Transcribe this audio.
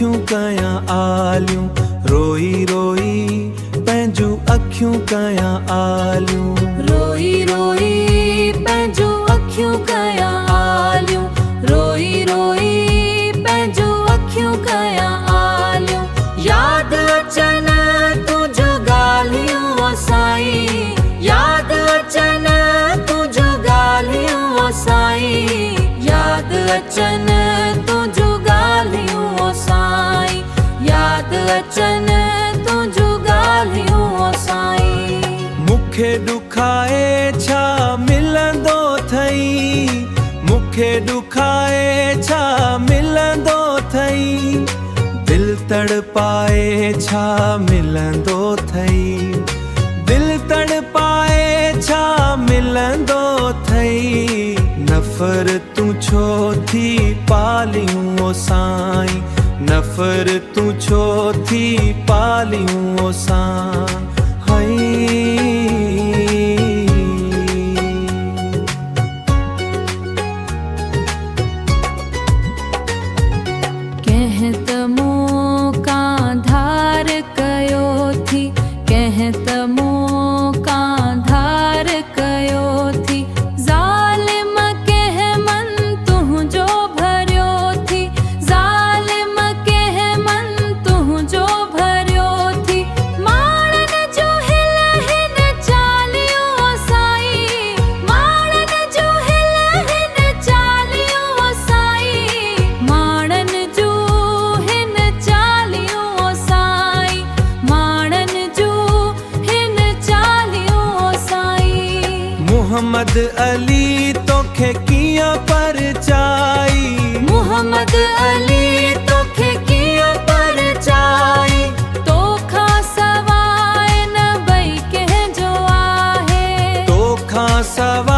अखियूं कयां आलियूं, रोई रोई पंहिंजूं अखियूं कयां आलियूं, रोई रोई पंहिंजूं अखियूं कयां आलियूं, रोई रोई पंहिंजूं अखियूं कयां आलियूं। याद अचनि तुंहिंजूं ॻाल्हियूं ओ साईं, याद अचनि तुंहिंजूं ॻाल्हियूं ओ साईं, याद अचनि तुंहिंजूं ॻाल्हियूं ओ साईं, याद अचनि तुंहिंजूं ॻाल्हियूं ओ साईं। मूंखे ॾुखाए छा मिलंदो अथई, मूंखे ॾुखाए छा मिलंदो अथई, दिल तड़पाए छा मिलंदो अथई, दिल तड़पाए छा मिलंदो अथई। नफ़रतूं छो थी पालियूं ओ साईं, नफ़रतूं छो थी पालियूं ओ साईं। कंहिं त मूं कां धार कयो थी, कंहिं त मूं कां धार कयो थी, ज़ालिम कंहिं मन तुंहिंजो भरियो थी, ज़ालिम कंहिं मन तुंहिंजो भरियो थी। माण्हुनि जो हिल हिन चालियो ओ साईं, माण्हुनि जो हिल हिन चालियो ओ साईं, माण्हुनि जो हिन चालियो ओ साईं, माण्हुनि जो हिन चालियो ओ साईं। मोहम्मद अली तोखे कीअं परचाई, मोहम्मद अली तोखे कीअं परचाई, तोखां सवाइ न भई कंहिंजो आहे, तोखां सवाइ